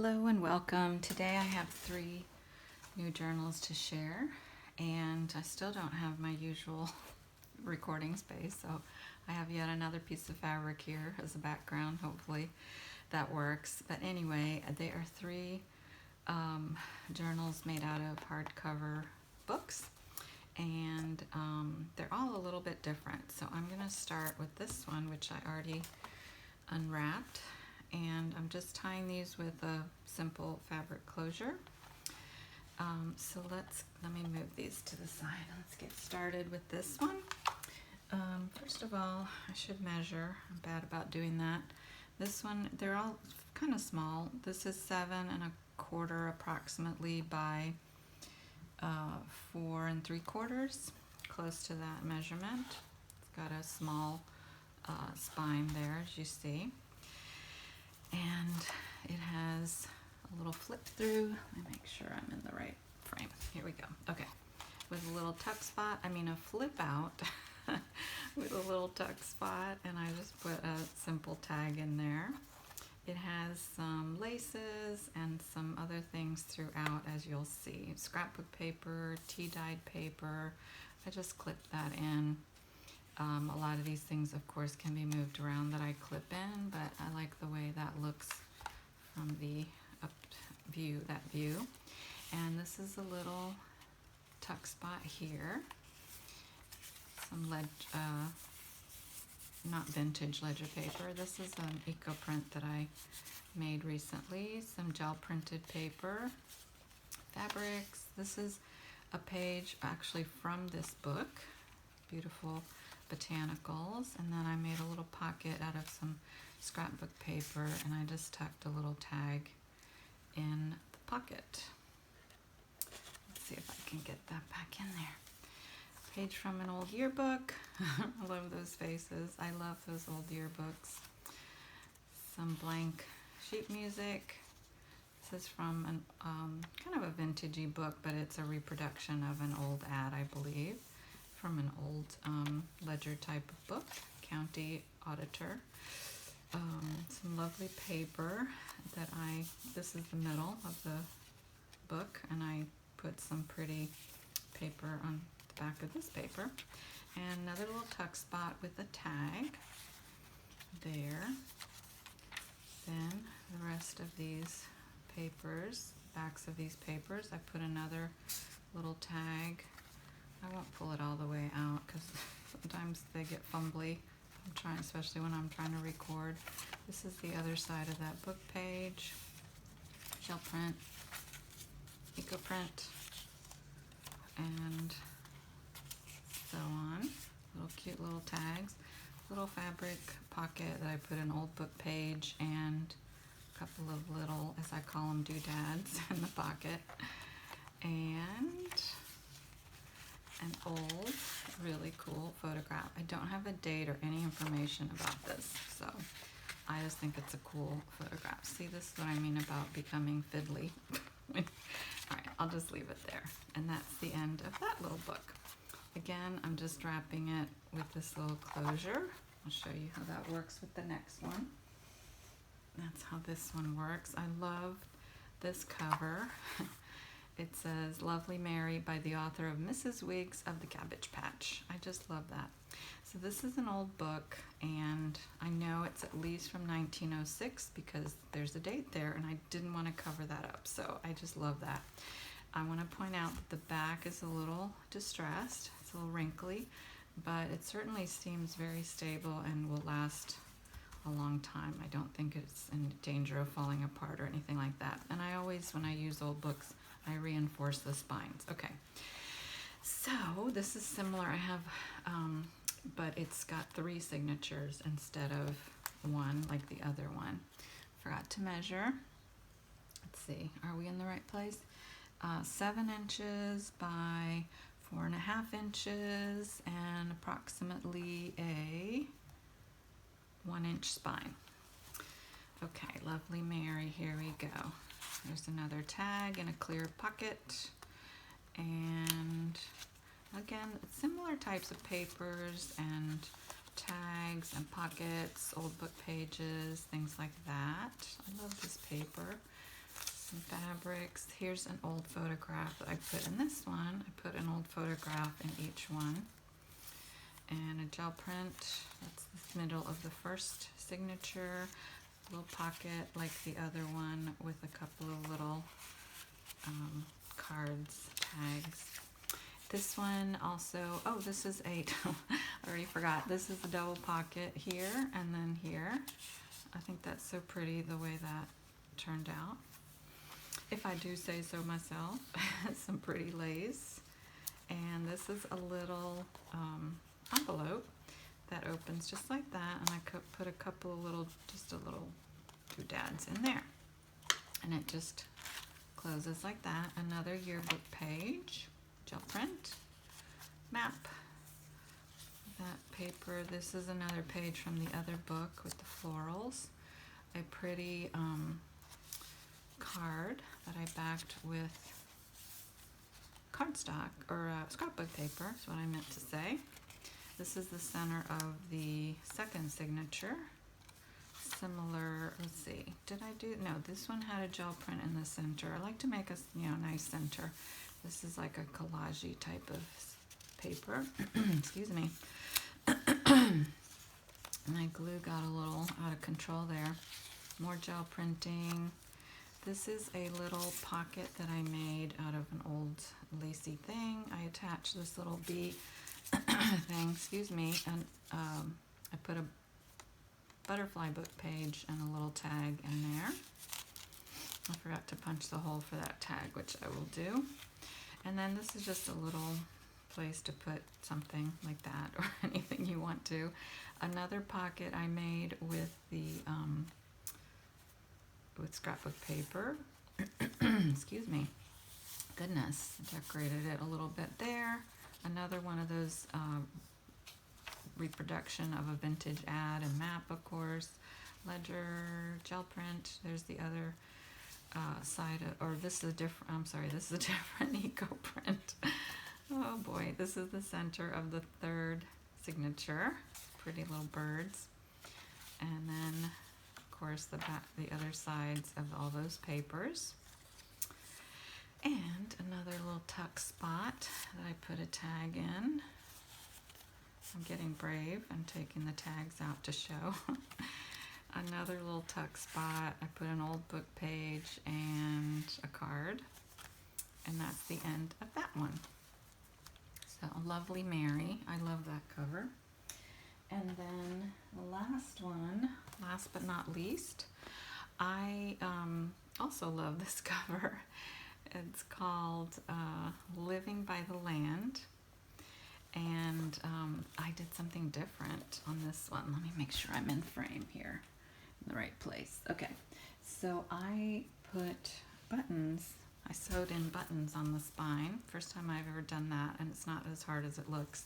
Hello and welcome. Today I have 3 new journals to share, and I still don't have my usual recording space, so I have yet another piece of fabric here as a background. Hopefully that works. But anyway, they are 3 journals made out of hardcover books, and they're all a little bit different. So I'm going to start with this one, which I already unwrapped, and I'm just tying these with a simple fabric closure. So let me move these to the side. Let's get started with this one. First of all, I should measure. I'm bad about doing that. This one, they're all kind of small. This is 7¼ approximately by 4 3/4, close to that measurement. It's got a small spine there, as you see. And it has a little flip through. Let me make sure I'm in the right frame. Here we go. Okay. With a little tuck spot, a flip out with a little tuck spot, and I just put a simple tag in there. It has some laces and some other things throughout, as you'll see. Scrapbook paper, tea-dyed paper. I just clipped that in. A lot of these things, of course, can be moved around that I clip in, but I like the way that looks from the up view, that view. And this is a little tuck spot here. Some not vintage ledger paper. This is an eco print that I made recently. Some gel printed paper, fabrics. This is a page actually from this book. Beautiful botanicals, and then I made a little pocket out of some scrapbook paper, and I just tucked a little tag in the pocket. Let's see if I can get that back in there. Page from an old yearbook. I love those faces. I love those old yearbooks. Some blank sheet music. This is from an kind of a vintagey book, but it's a reproduction of an old ad, I believe, from an old ledger type of book, County Auditor. Some lovely paper that this is the middle of the book, and I put some pretty paper on the back of this paper. And another little tuck spot with a tag there. Then the rest of these papers, backs of these papers, I put another little tag. I won't pull it all the way out because sometimes they get fumbly. Especially when I'm trying to record. This is the other side of that book page. Gel print, eco print, and so on. Cute little tags. Little fabric pocket that I put an old book page and a couple of little, as I call them, doodads in the pocket. And an old, really cool photograph. I don't have a date or any information about this, so I just think it's a cool photograph. See, this is what I mean about becoming fiddly. Alright, I'll just leave it there. And that's the end of that little book. Again, I'm just wrapping it with this little closure. I'll show you how that works with the next one. That's how this one works. I love this cover. It says, Lovely Mary by the author of Mrs. Wiggs of the Cabbage Patch. I just love that. So this is an old book, and I know it's at least from 1906 because there's a date there, and I didn't want to cover that up, so I just love that. I want to point out that the back is a little distressed. It's a little wrinkly, but it certainly seems very stable and will last a long time. I don't think it's in danger of falling apart or anything like that. And I always, when I use old books, I reinforce the spines. Okay, so this is similar. I have, but it's got 3 signatures instead of 1 like the other one. Forgot to measure. Let's see, are we in the right place? 7 inches by 4½ inches and approximately a 1-inch spine. Okay, Lovely Mary, here we go. There's another tag in a clear pocket, and again, similar types of papers and tags and pockets, old book pages, things like that. I love this paper. some fabrics. Here's an old photograph that I put in this one. I put an old photograph in each one. And a gel print, that's the middle of the first signature. A little pocket like the other one with a couple of little cards, tags. This one also, oh, this is I already forgot. This is the double pocket here and then here. I think that's so pretty the way that turned out. If I do say so myself. Some pretty lace. And this is a little envelope that opens just like that, and I could put a couple of just a little doodads in there, and it just closes like that. Another yearbook page, gel print, map, that paper. This is another page from the other book with the florals. A pretty card that I backed with cardstock or scrapbook paper is what I meant to say. This is the center of the second signature. Similar, let's see, did I do, no, this one had a gel print in the center. I like to make a nice center. This is like a collage-y type of paper. Excuse me. My glue got a little out of control there. More gel printing. This is a little pocket that I made out of an old lacy thing. I attached this little bee thing, excuse me, and I put a butterfly book page and a little tag in there. I forgot to punch the hole for that tag, which I will do. And then this is just a little place to put something like that or anything you want to. Another pocket I made with the with scrapbook paper. Excuse me. Goodness, decorated it a little bit there. Another one of those reproduction of a vintage ad and map, of course. Ledger, gel print. There's the other side of, or this is a different, I'm sorry, this is a different eco print. Oh boy, this is the center of the third signature. Pretty little birds. And then, of course, the other sides of all those papers. And another little tuck spot that I put a tag in. I'm getting brave and taking the tags out to show. Another little tuck spot. I put an old book page and a card. And that's the end of that one. So, Lovely Mary. I love that cover. And then the last one, last but not least, I also love this cover. It's called Living by the Land, and I did something different on this one. Let me make sure I'm in frame here, in the right place. Okay, so I put buttons, I sewed in buttons on the spine. First time I've ever done that, and it's not as hard as it looks.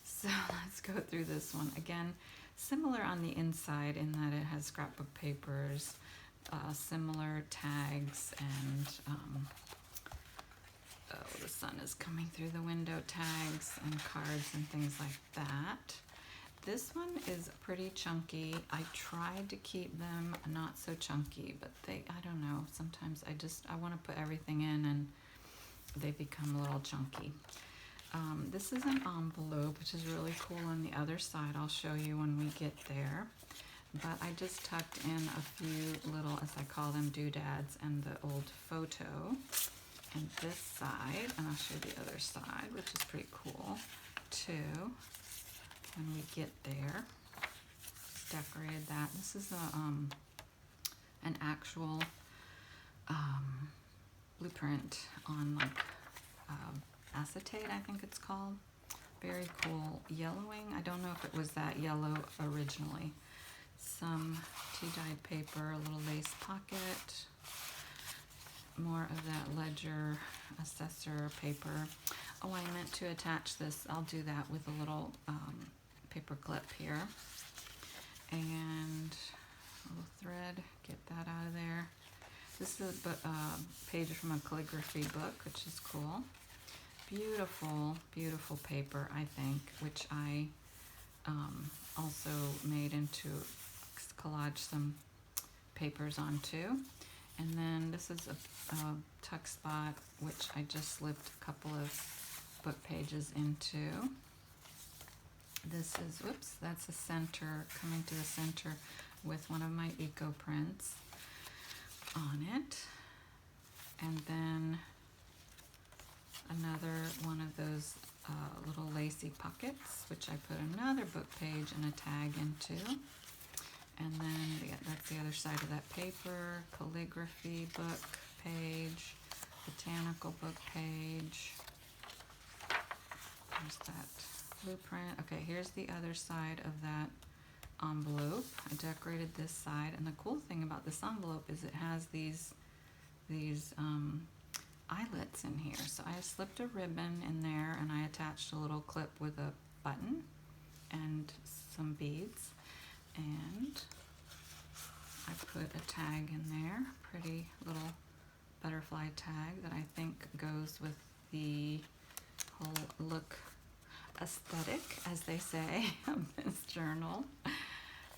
So let's go through this one. Again, similar on the inside in that it has scrapbook papers, similar tags, and oh, the sun is coming through the window, tags and cards and things like that. This one is pretty chunky. I tried to keep them not so chunky, but I don't know, sometimes I want to put everything in and they become a little chunky. This is an envelope, which is really cool on the other side. I'll show you when we get there. But I just tucked in a few little, as I call them, doodads and the old photo. And this side, and I'll show you the other side, which is pretty cool too. When we get there, decorated that. This is an actual blueprint on like acetate, I think it's called. Very cool yellowing. I don't know if it was that yellow originally. Some tea-dyed paper, a little lace pocket, more of that ledger assessor paper. Oh, I meant to attach this. I'll do that with a little paper clip here. And a little thread, get that out of there. This is a page from a calligraphy book, which is cool. Beautiful, beautiful paper, I think, which I also made into collage some papers onto. And then this is a tuck spot, which I just slipped a couple of book pages into. This is, whoops, that's a center, coming to the center with one of my eco prints on it. And then another one of those little lacy pockets, which I put another book page and a tag into. And then that's the other side of that paper, calligraphy book page, botanical book page. There's that blueprint. Okay, here's the other side of that envelope. I decorated this side, and the cool thing about this envelope is it has these eyelets in here. So I slipped a ribbon in there, and I attached a little clip with a button and some beads, and I put a tag in there, pretty little butterfly tag that I think goes with the whole look aesthetic, as they say, of this journal.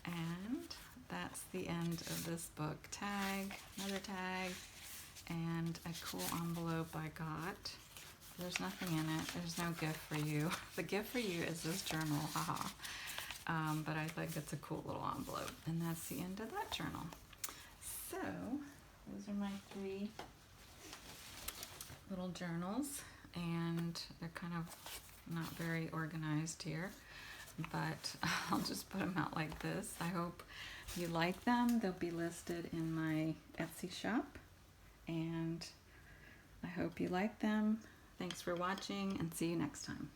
And that's the end of this book. Tag, another tag, and a cool envelope I got. There's nothing in it. There's no gift for you. The gift for you is this journal, haha. But I think it's a cool little envelope. And that's the end of that journal. So, those are my 3 little journals. And they're kind of not very organized here, but I'll just put them out like this. I hope you like them. They'll be listed in my Etsy shop, and I hope you like them. Thanks for watching, and see you next time.